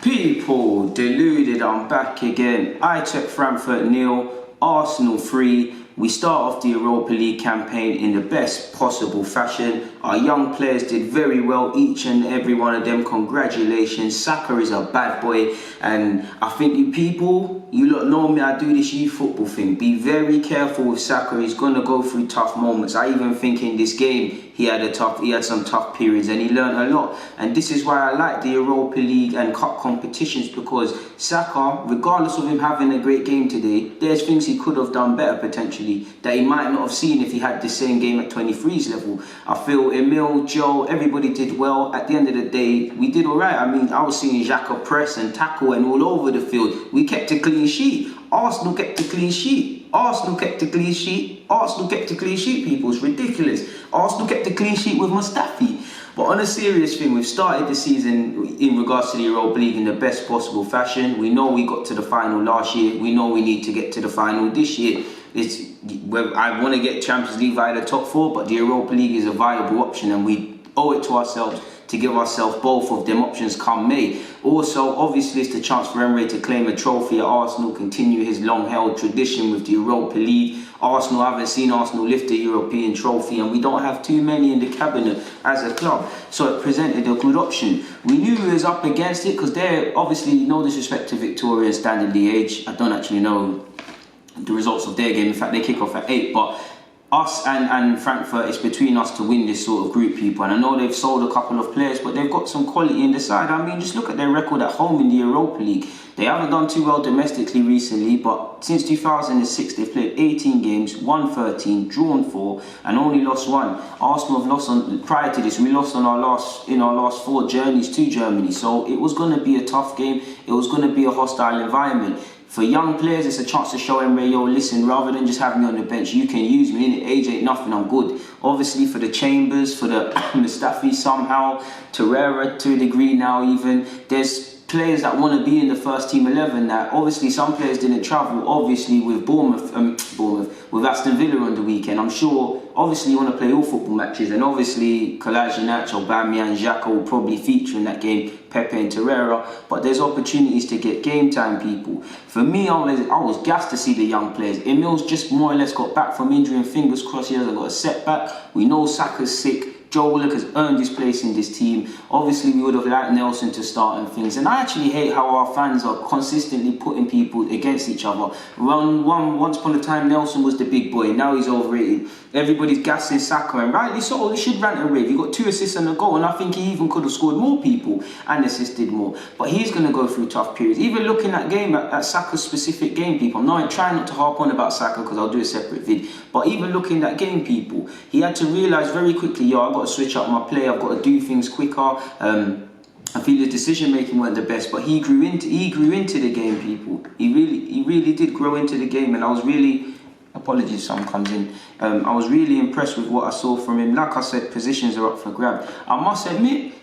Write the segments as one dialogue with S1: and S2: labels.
S1: People, deluded, I'm back again. Eintracht Frankfurt 0, Arsenal 3. We start off the Europa League campaign in the best possible fashion. Our young players did very well, each and every one of them. Congratulations. Saka is a bad boy, and I think you people, you lot know me, I do this youth football thing. Be very careful with Saka. He's going to go through tough moments. I even think in this game he had some tough periods, and he learned a lot. And this is why I like the Europa League and cup competitions, because Saka, regardless of him having a great game today, there's things he could have done better potentially that he might not have seen if he had the same game at 23's level. I feel Emil, Joe, everybody did well. At the end of the day, we did all right. I mean, I was seeing Saka press and tackle and all over the field. We kept a clean sheet. Arsenal kept a clean sheet. Arsenal kept a clean sheet. Arsenal kept a clean sheet, people. It's ridiculous. Arsenal kept a clean sheet with Mustafi. But on a serious thing, we've started the season in regards to the Europa League in the best possible fashion. We know we got to the final last year. We know we need to get to the final this year. I want to get Champions League via the top four, but the Europa League is a viable option, and we owe it to ourselves to give ourselves both of them options come May. Also, obviously, it's the chance for Emre to claim a trophy at Arsenal, continue his long-held tradition with the Europa League. I haven't seen Arsenal lift a European trophy, and we don't have too many in the cabinet as a club, so it presented a good option. We knew we was up against it because they're obviously, no disrespect to Victoria and Standard Liège, I don't actually know the results of their game. In fact, they kick off at 8, but us and Frankfurt, it's between us to win this sort of group, people. And I know they've sold a couple of players, but they've got some quality in the side. I mean, just look at their record at home in the Europa League. They haven't done too well domestically recently, but since 2006, they've played 18 games, won 13, drawn 4, and only lost 1. Arsenal have lost prior to this. We lost in our last 4 journeys to Germany. So it was going to be a tough game. It was going to be a hostile environment. For young players, it's a chance to show Emre, yo, listen, rather than just having me on the bench, you can use me. In it, age ain't nothing, I'm good. Obviously, for the Chambers, for the Mustafi somehow, Torreira to a degree now even, there's players that want to be in the first team 11 that obviously some players didn't travel, obviously with with Aston Villa on the weekend. I'm sure, obviously you want to play all football matches, and obviously Kolasinac, Aubameyang, Xhaka will probably feature in that game, Pepe and Torreira, but there's opportunities to get game time, people. For me, I was gassed to see the young players. Emil's just more or less got back from injury, and fingers crossed he hasn't got a setback. We know Saka's sick. Joe Willock has earned his place in this team. Obviously, we would have liked Nelson to start and things. And I actually hate how our fans are consistently putting people against each other. Once upon a time, Nelson was the big boy. Now he's overrated. Everybody's gassing Saka, and rightly so. He should rant and rave. He got 2 assists and a goal, and I think he even could have scored more, people, and assisted more. But he's going to go through tough periods. Even looking at game, at Saka's specific game, people. I'm trying not to harp on about Saka because I'll do a separate vid. But even looking at game, people, he had to realise very quickly, yo, I've got to switch up my play. I've got to do things quicker. I feel his decision making weren't the best, but he grew into the game, people. He really did grow into the game, and I was really, apologies, someone comes in. I was really impressed with what I saw from him. Like I said, positions are up for grab. I must admit,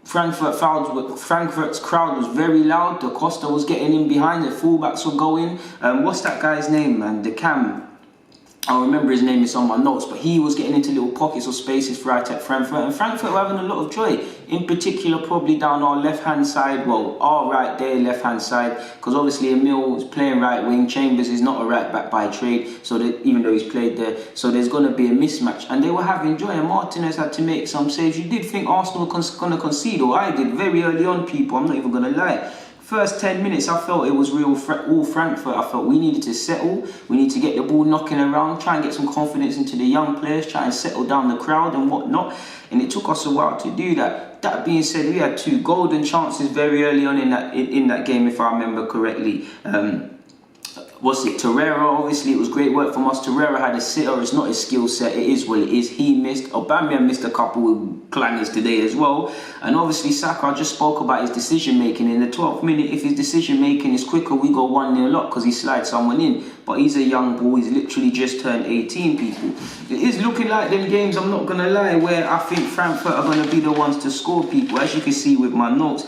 S1: Frankfurt's crowd was very loud. Da Costa was getting in behind. The fullbacks were going. What's that guy's name, man? The Cam. I remember his name is on my notes, but he was getting into little pockets or spaces for Eintracht Frankfurt, and Frankfurt were having a lot of joy, in particular probably down our left-hand side, well, our right there, left-hand side, because obviously Emil is playing right wing, Chambers is not a right back by trade, so that, even though he's played there, so there's going to be a mismatch, and they were having joy, and Martinez had to make some saves. You did think Arsenal were going to concede, or I did, very early on, people, I'm not even going to lie. First 10 minutes, I felt it was all Frankfurt. I felt we needed to settle. We need to get the ball knocking around, try and get some confidence into the young players, try and settle down the crowd and whatnot. And it took us a while to do that. That being said, we had 2 golden chances very early on in that game, if I remember correctly. Torreira, obviously it was great work from us. Torreira had a sitter, it's not his skill set, it is what it is. He missed. Aubameyang missed a couple of clangers today as well. And obviously Saka, I just spoke about his decision making. In the 12th minute, if his decision making is quicker, we go 1-0 up because he slides someone in. But he's a young boy, he's literally just turned 18, people. It is looking like them games, I'm not going to lie, where I think Frankfurt are going to be the ones to score, people. As you can see with my notes,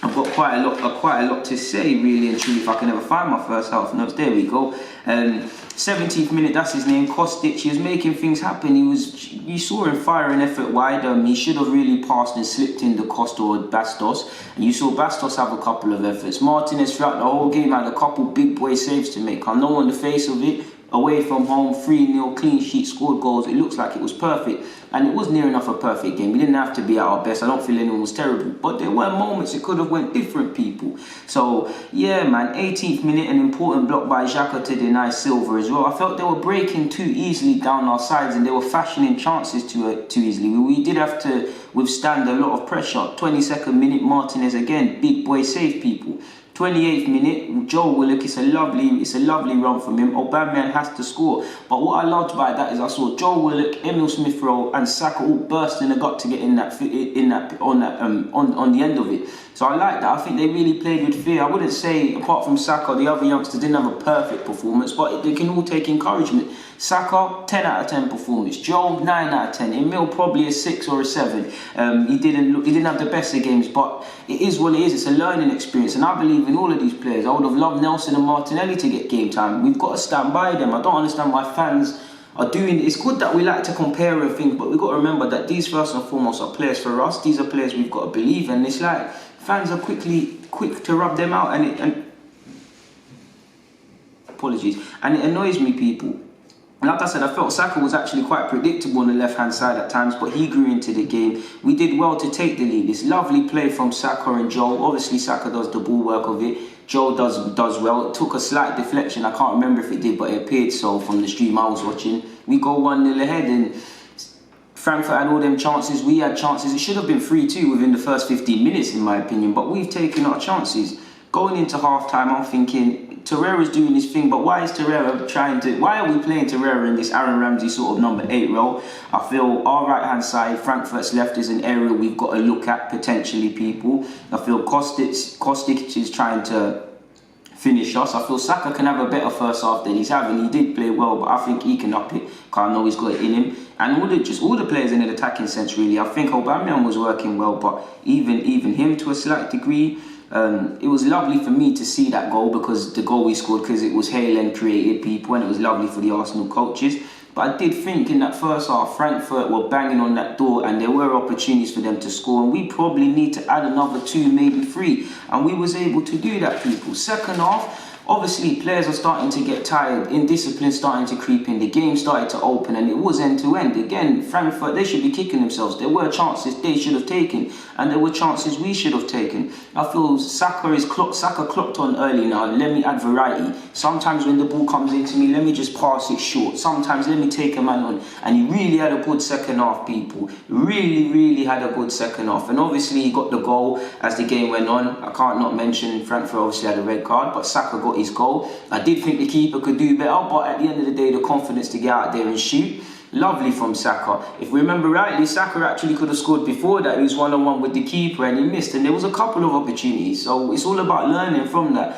S1: I've got quite a lot to say, really and truly, if I can ever find my first half notes. There we go. 17th minute, that's his name, Kostic. He was making things happen. You saw him fire an effort wide. He should have really passed and slipped in the Costa or Bastos. And you saw Bastos have a couple of efforts. Martinez throughout the whole game had a couple big boy saves to make. I know on the face of it, away from home, 3-0, clean sheet, scored goals. It looks like it was perfect. And it was near enough a perfect game. We didn't have to be at our best. I don't feel anyone was terrible. But there were moments it could have went different, people. So, yeah, man, 18th minute, an important block by Saka to deny Silva as well. I felt they were breaking too easily down our sides and they were fashioning chances too easily. We did have to withstand a lot of pressure. 22nd minute, Martinez again, big boy save, people. 28th minute, Joe Willock, it's a lovely run from him. Aubameyang has to score. But what I loved by that is I saw Joe Willock, Emil Smith-Rowe and Saka all burst in the gut to get on the end of it. So I like that. I think they really played with fear. I wouldn't say, apart from Saka, the other youngsters didn't have a perfect performance, but they can all take encouragement. Saka, 10 out of 10 performance. Joe, 9 out of 10. Emil, probably a 6 or a 7. He didn't have the best of games, but it is what it is. It's a learning experience, and I believe in all of these players. I would have loved Nelson and Martinelli to get game time. We've got to stand by them. I don't understand why fans are doing it. It's good that we like to compare and things, but we've got to remember that these first and foremost are players for us. These are players we've got to believe in. It's like fans are quick to rub them out, and apologies, and it annoys me, people. Like I said, I felt Saka was actually quite predictable on the left-hand side at times, but he grew into the game. We did well to take the lead. This lovely play from Saka and Joe. Obviously, Saka does the ball work of it. Joe does well. It took a slight deflection. I can't remember if it did, but it appeared so from the stream I was watching. We go 1-0 ahead, and Frankfurt had all them chances. We had chances. It should have been 3-2 within the first 15 minutes, in my opinion, but we've taken our chances. Going into half-time, I'm thinking, Torreira's doing his thing, but why are we playing Torreira in this Aaron Ramsey sort of number 8 role? I feel our right-hand side, Frankfurt's left, is an area we've got to look at, potentially, people. I feel Kostic is trying to finish us. I feel Saka can have a better first half than he's having. He did play well, but I think he can up it, because I know he's got it in him. And all the players in an attacking sense, really. I think Aubameyang was working well, but even him to a slight degree. It was lovely for me to see that goal, because the goal we scored, because it was Haaland created, people, and it was lovely for the Arsenal coaches. But I did think in that first half, Frankfurt were banging on that door and there were opportunities for them to score, and we probably need to add another 2, maybe 3, and we was able to do that, people. Second half, obviously players are starting to get tired, indiscipline starting to creep in, the game started to open, and it was end to end. Again, Frankfurt, they should be kicking themselves. There were chances they should have taken, and there were chances we should have taken. I feel Saka clocked on early now. Let me add variety. Sometimes when the ball comes into me, let me just pass it short. Sometimes let me take a man on. And he really had a good second half, people. Really had a good second half. And obviously he got the goal as the game went on. I can't not mention Frankfurt obviously had a red card, but Saka got his goal. I did think the keeper could do better, but at the end of the day, the confidence to get out there and shoot. Lovely from Saka. If we remember rightly, Saka actually could have scored before that. He was 1-on-1 with the keeper and he missed, and there was a couple of opportunities. So it's all about learning from that.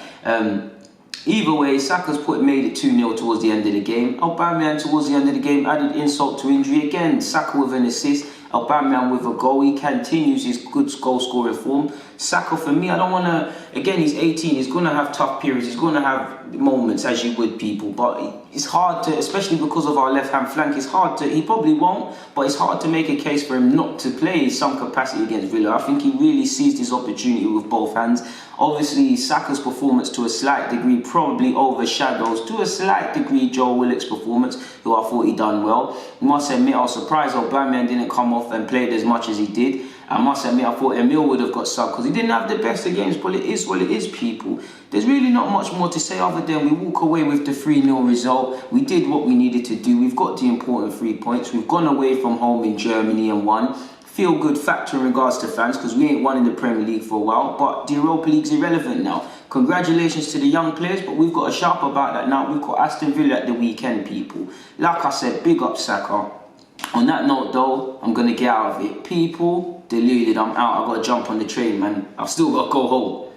S1: Either way, Saka's made it 2-0 towards the end of the game. Aubameyang towards the end of the game added insult to injury. Again, Saka with an assist. Aubameyang with a goal. He continues his good goal scoring form. Saka, for me, I don't want to... Again, he's 18. He's going to have tough periods. He's going to have moments, as you would, people. But it's hard to, especially because of our left-hand flank, it's hard to... He probably won't, but it's hard to make a case for him not to play in some capacity against Villa. I think he really seized his opportunity with both hands. Obviously, Saka's performance to a slight degree probably overshadows, to a slight degree, Joe Willock's performance, who I thought he done well. I must admit, I was surprised Aubameyang didn't come off and played as much as he did. I must admit, I thought Emil would have got subbed because he didn't have the best of games, but it is what it is, people. There's really not much more to say other than we walk away with the 3-0 result. We did what we needed to do. We've got the important 3 points. We've gone away from home in Germany and won. Feel good factor in regards to fans because we ain't won in the Premier League for a while, but the Europa League's irrelevant now. Congratulations to the young players, but we've got to sharp about that now. We've got Aston Villa at the weekend, people. Like I said, big up Saka. On that note though, I'm going to get out of it. People, deluded, I'm out. I've got to jump on the train, man. I've still got to go home.